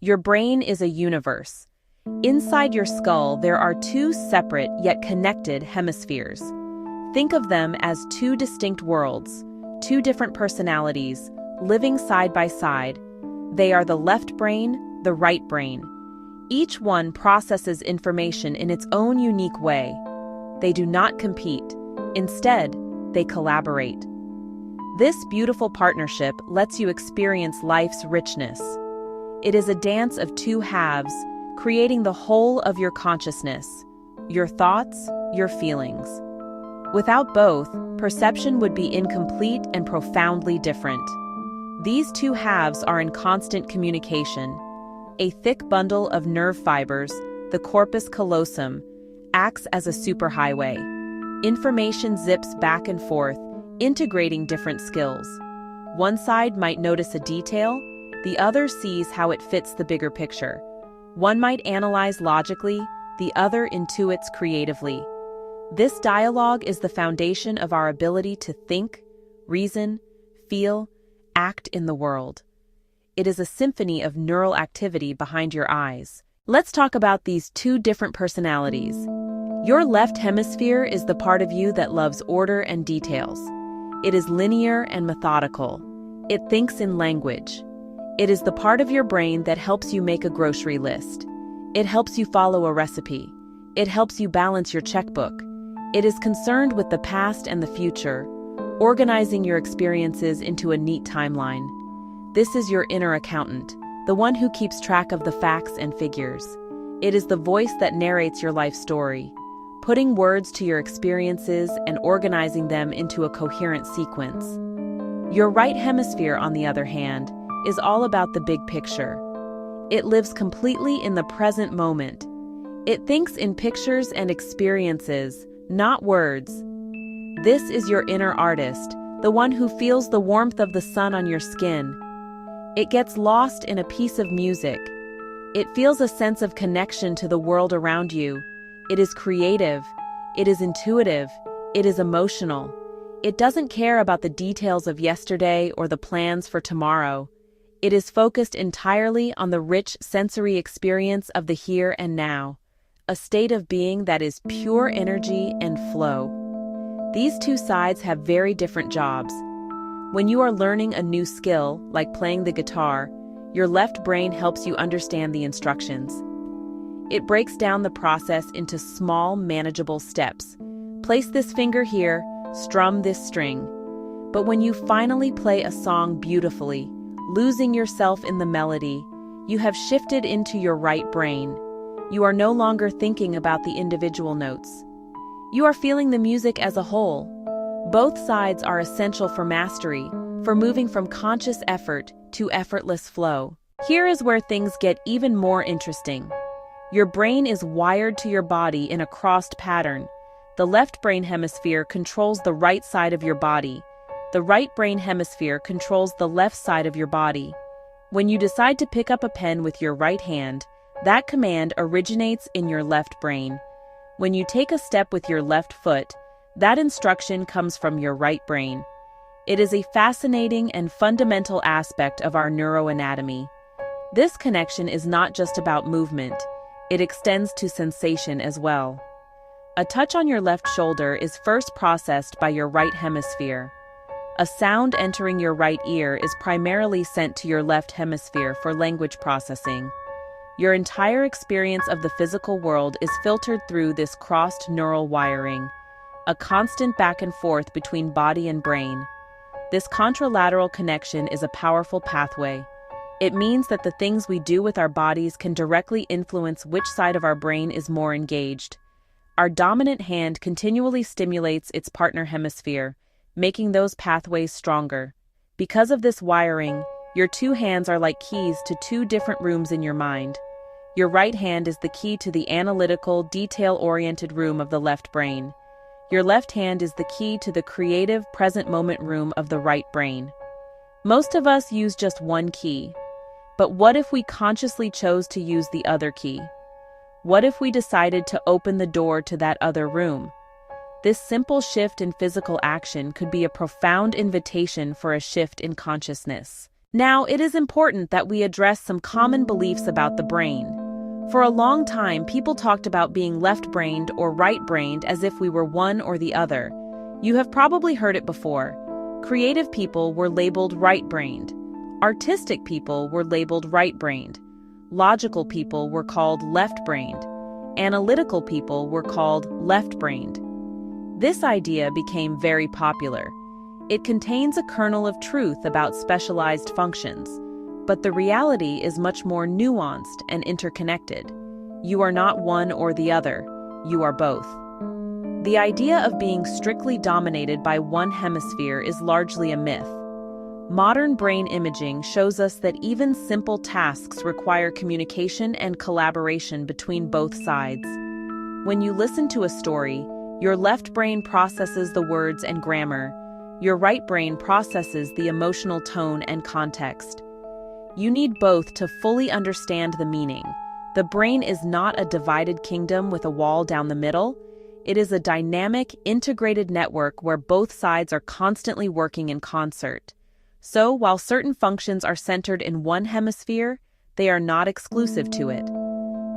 Your brain is a universe. Inside your skull, there are two separate yet connected hemispheres. Think of them as two distinct worlds, two different personalities, living side by side. They are the left brain, the right brain. Each one processes information in its own unique way. They do not compete. Instead, they collaborate. This beautiful partnership lets you experience life's richness. It is a dance of two halves, creating the whole of your consciousness, your thoughts, your feelings. Without both, perception would be incomplete and profoundly different. These two halves are in constant communication. A thick bundle of nerve fibers, the corpus callosum, acts as a superhighway. Information zips back and forth, integrating different skills. One side might notice a detail, the other sees how it fits the bigger picture. One might analyze logically, the other intuits creatively. This dialogue is the foundation of our ability to think, reason, feel, act in the world. It is a symphony of neural activity behind your eyes. Let's talk about these two different personalities. Your left hemisphere is the part of you that loves order and details. It is linear and methodical. It thinks in language. It is the part of your brain that helps you make a grocery list. It helps you follow a recipe. It helps you balance your checkbook. It is concerned with the past and the future, organizing your experiences into a neat timeline. This is your inner accountant, the one who keeps track of the facts and figures. It is the voice that narrates your life story, putting words to your experiences and organizing them into a coherent sequence. Your right hemisphere, on the other hand, is all about the big picture. It lives completely in the present moment. It thinks in pictures and experiences, not words. This is your inner artist, the one who feels the warmth of the sun on your skin. It gets lost in a piece of music. It feels a sense of connection to the world around you. It is creative. It is intuitive. It is emotional. It doesn't care about the details of yesterday or the plans for tomorrow. It is focused entirely on the rich sensory experience of the here and now, a state of being that is pure energy and flow. These two sides have very different jobs. When you are learning a new skill, like playing the guitar, your left brain helps you understand the instructions. It breaks down the process into small, manageable steps. Place this finger here, strum this string. But when you finally play a song beautifully, losing yourself in the melody, you have shifted into your right brain. You are no longer thinking about the individual notes. You are feeling the music as a whole. Both sides are essential for mastery, for moving from conscious effort to effortless flow. Here is where things get even more interesting. Your brain is wired to your body in a crossed pattern. The left brain hemisphere controls the right side of your body. The right brain hemisphere controls the left side of your body. When you decide to pick up a pen with your right hand, that command originates in your left brain. When you take a step with your left foot, that instruction comes from your right brain. It is a fascinating and fundamental aspect of our neuroanatomy. This connection is not just about movement. It extends to sensation as well. A touch on your left shoulder is first processed by your right hemisphere. A sound entering your right ear is primarily sent to your left hemisphere for language processing. Your entire experience of the physical world is filtered through this crossed neural wiring, a constant back and forth between body and brain. This contralateral connection is a powerful pathway. It means that the things we do with our bodies can directly influence which side of our brain is more engaged. Our dominant hand continually stimulates its partner hemisphere, making those pathways stronger. Because of this wiring, your two hands are like keys to two different rooms in your mind. Your right hand is the key to the analytical, detail-oriented room of the left brain. Your left hand is the key to the creative, present-moment room of the right brain. Most of us use just one key. But what if we consciously chose to use the other key? What if we decided to open the door to that other room? This simple shift in physical action could be a profound invitation for a shift in consciousness. Now, it is important that we address some common beliefs about the brain. For a long time, people talked about being left-brained or right-brained as if we were one or the other. You have probably heard it before. Creative people were labeled right-brained. Artistic people were labeled right-brained. Logical people were called left-brained. Analytical people were called left-brained. This idea became very popular. It contains a kernel of truth about specialized functions, but the reality is much more nuanced and interconnected. You are not one or the other, you are both. The idea of being strictly dominated by one hemisphere is largely a myth. Modern brain imaging shows us that even simple tasks require communication and collaboration between both sides. When you listen to a story, your left brain processes the words and grammar. Your right brain processes the emotional tone and context. You need both to fully understand the meaning. The brain is not a divided kingdom with a wall down the middle. It is a dynamic, integrated network where both sides are constantly working in concert. So, while certain functions are centered in one hemisphere, they are not exclusive to it.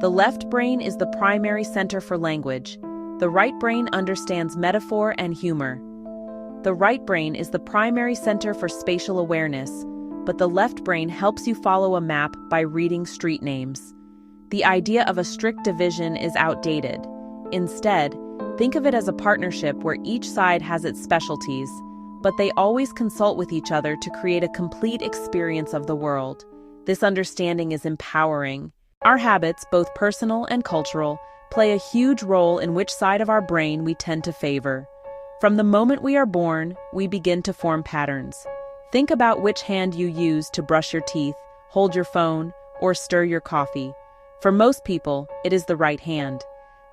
The left brain is the primary center for language. The right brain understands metaphor and humor. The right brain is the primary center for spatial awareness, but the left brain helps you follow a map by reading street names. The idea of a strict division is outdated. Instead, think of it as a partnership where each side has its specialties, but they always consult with each other to create a complete experience of the world. This understanding is empowering. Our habits, both personal and cultural, play a huge role in which side of our brain we tend to favor. From the moment we are born, we begin to form patterns. Think about which hand you use to brush your teeth, hold your phone, or stir your coffee. For most people, it is the right hand.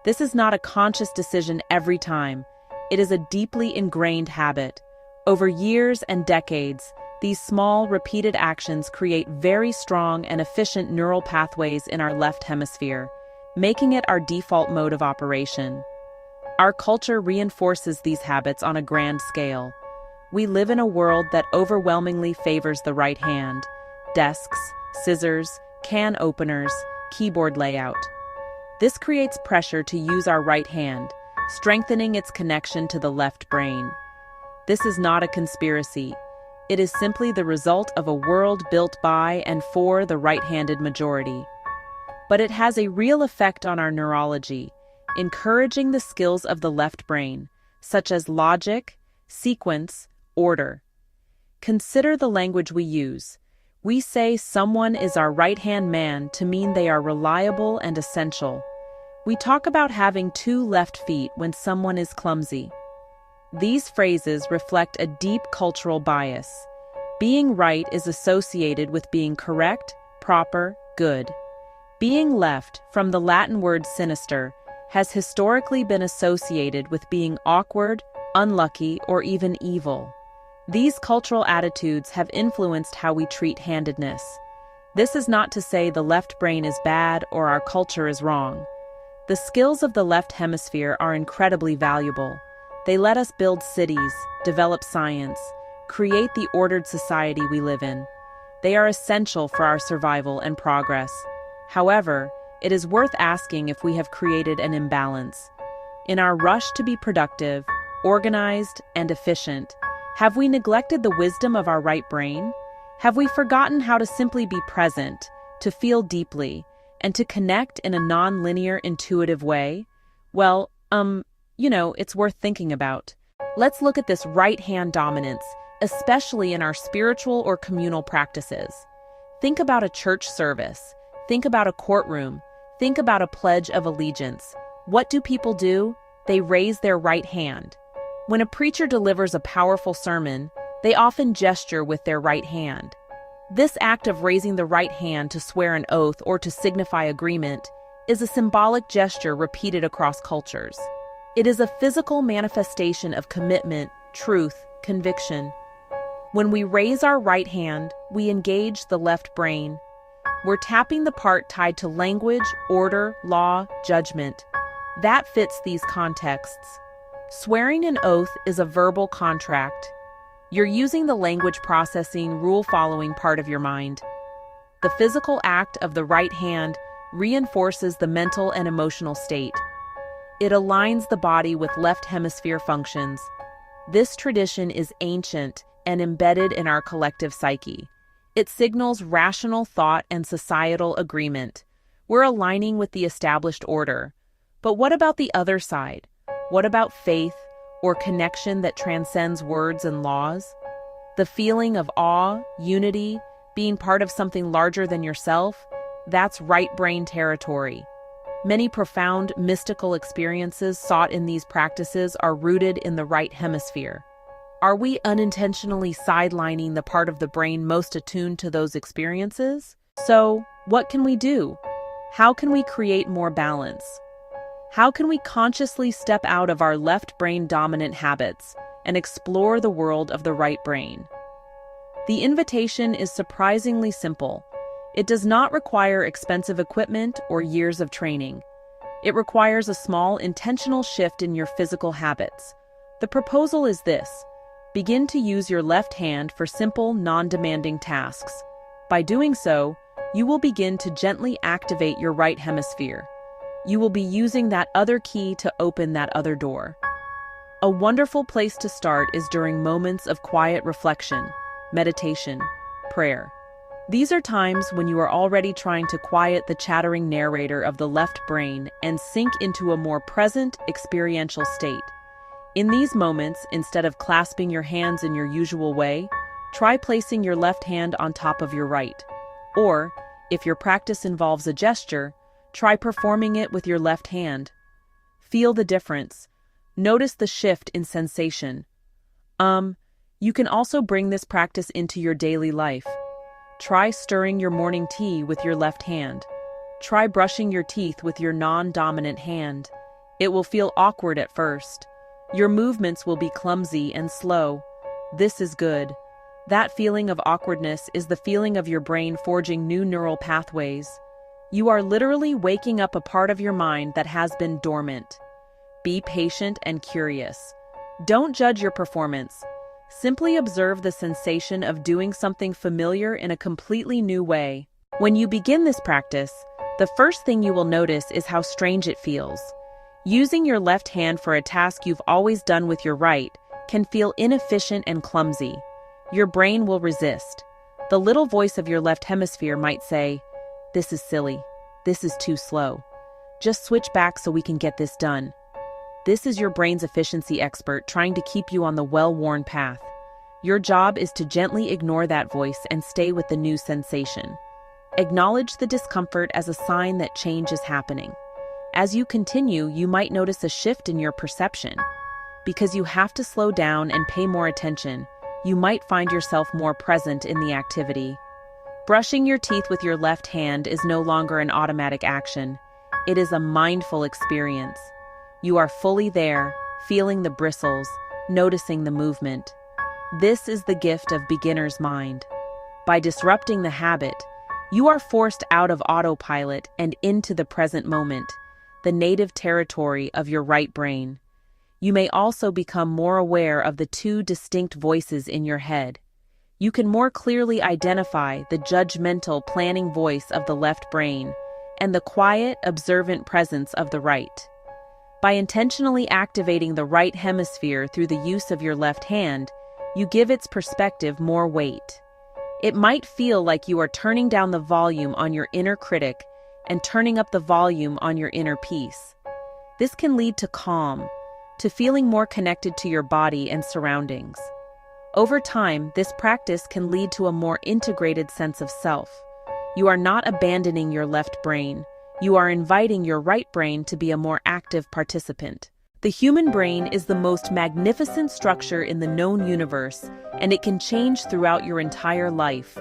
This is not a conscious decision every time. It is a deeply ingrained habit. Over years and decades, these small, repeated actions create very strong and efficient neural pathways in our left hemisphere, making it our default mode of operation. Our culture reinforces these habits on a grand scale. We live in a world that overwhelmingly favors the right hand: desks, scissors, can openers, keyboard layout. This creates pressure to use our right hand, strengthening its connection to the left brain. This is not a conspiracy. It is simply the result of a world built by and for the right-handed majority. But it has a real effect on our neurology, encouraging the skills of the left brain, such as logic, sequence, order. Consider the language we use. We say someone is our right-hand man to mean they are reliable and essential. We talk about having two left feet when someone is clumsy. These phrases reflect a deep cultural bias. Being right is associated with being correct, proper, good. Being left, from the Latin word sinister, has historically been associated with being awkward, unlucky, or even evil. These cultural attitudes have influenced how we treat handedness. This is not to say the left brain is bad or our culture is wrong. The skills of the left hemisphere are incredibly valuable. They let us build cities, develop science, create the ordered society we live in. They are essential for our survival and progress. However, it is worth asking if we have created an imbalance. In our rush to be productive, organized, and efficient, have we neglected the wisdom of our right brain? Have we forgotten how to simply be present, to feel deeply, and to connect in a non-linear, intuitive way? Well, it's worth thinking about. Let's look at this right-hand dominance, especially in our spiritual or communal practices. Think about a church service. Think about a courtroom. Think about a pledge of allegiance. What do people do? They raise their right hand. When a preacher delivers a powerful sermon, they often gesture with their right hand. This act of raising the right hand to swear an oath or to signify agreement is a symbolic gesture repeated across cultures. It is a physical manifestation of commitment, truth, conviction. When we raise our right hand, we engage the left brain. We're tapping the part tied to language, order, law, judgment. That fits these contexts. Swearing an oath is a verbal contract. You're using the language processing, rule-following part of your mind. The physical act of the right hand reinforces the mental and emotional state. It aligns the body with left hemisphere functions. This tradition is ancient and embedded in our collective psyche. It signals rational thought and societal agreement. We're aligning with the established order. But what about the other side? What about faith or connection that transcends words and laws? The feeling of awe, unity, being part of something larger than yourself, that's right brain territory. Many profound mystical experiences sought in these practices are rooted in the right hemisphere. Are we unintentionally sidelining the part of the brain most attuned to those experiences? So, what can we do? How can we create more balance? How can we consciously step out of our left brain dominant habits and explore the world of the right brain? The invitation is surprisingly simple. It does not require expensive equipment or years of training. It requires a small, intentional shift in your physical habits. The proposal is this: begin to use your left hand for simple, non-demanding tasks. By doing so, you will begin to gently activate your right hemisphere. You will be using that other key to open that other door. A wonderful place to start is during moments of quiet reflection, meditation, prayer. These are times when you are already trying to quiet the chattering narrator of the left brain and sink into a more present, experiential state. In these moments, instead of clasping your hands in your usual way, try placing your left hand on top of your right. Or, if your practice involves a gesture, try performing it with your left hand. Feel the difference. Notice the shift in sensation. You can also bring this practice into your daily life. Try stirring your morning tea with your left hand. Try brushing your teeth with your non-dominant hand. It will feel awkward at first. Your movements will be clumsy and slow. This is good. That feeling of awkwardness is the feeling of your brain forging new neural pathways. You are literally waking up a part of your mind that has been dormant. Be patient and curious. Don't judge your performance. Simply observe the sensation of doing something familiar in a completely new way. When you begin this practice, the first thing you will notice is how strange it feels. Using your left hand for a task you've always done with your right can feel inefficient and clumsy. Your brain will resist. The little voice of your left hemisphere might say, "This is silly. This is too slow. Just switch back so we can get this done." This is your brain's efficiency expert trying to keep you on the well-worn path. Your job is to gently ignore that voice and stay with the new sensation. Acknowledge the discomfort as a sign that change is happening. As you continue, you might notice a shift in your perception. Because you have to slow down and pay more attention, you might find yourself more present in the activity. Brushing your teeth with your left hand is no longer an automatic action. It is a mindful experience. You are fully there, feeling the bristles, noticing the movement. This is the gift of beginner's mind. By disrupting the habit, you are forced out of autopilot and into the present moment, the native territory of your right brain. You may also become more aware of the two distinct voices in your head. You can more clearly identify the judgmental, planning voice of the left brain and the quiet, observant presence of the right. By intentionally activating the right hemisphere through the use of your left hand, you give its perspective more weight. It might feel like you are turning down the volume on your inner critic and turning up the volume on your inner peace. This can lead to calm, to feeling more connected to your body and surroundings. Over time, this practice can lead to a more integrated sense of self. You are not abandoning your left brain. You are inviting your right brain to be a more active participant. The human brain is the most magnificent structure in the known universe, and it can change throughout your entire life.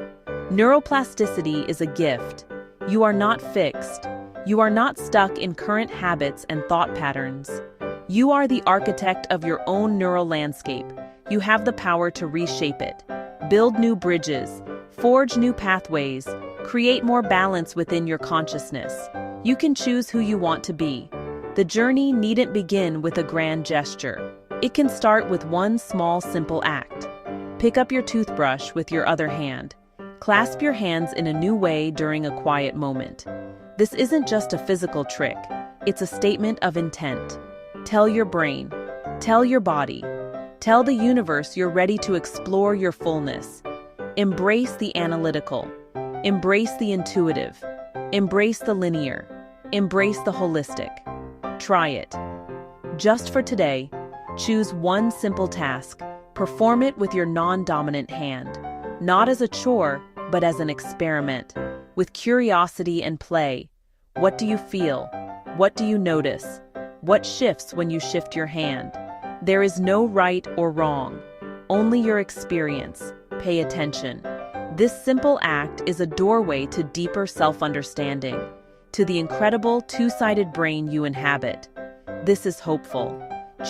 Neuroplasticity is a gift. You are not fixed. You are not stuck in current habits and thought patterns. You are the architect of your own neural landscape. You have the power to reshape it, build new bridges, forge new pathways, create more balance within your consciousness. You can choose who you want to be. The journey needn't begin with a grand gesture. It can start with one small, simple act. Pick up your toothbrush with your other hand. Clasp your hands in a new way during a quiet moment. This isn't just a physical trick, it's a statement of intent. Tell your brain, tell your body, tell the universe you're ready to explore your fullness. Embrace the analytical, embrace the intuitive, embrace the linear, embrace the holistic. Try it. Just for today, choose one simple task. Perform it with your non-dominant hand, not as a chore, but as an experiment, with curiosity and play. What do you feel? What do you notice? What shifts when you shift your hand? There is no right or wrong, only your experience. Pay attention. This simple act is a doorway to deeper self-understanding, to the incredible two-sided brain you inhabit. This is hopeful.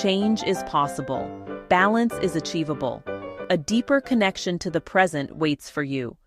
Change is possible. Balance is achievable. A deeper connection to the present waits for you.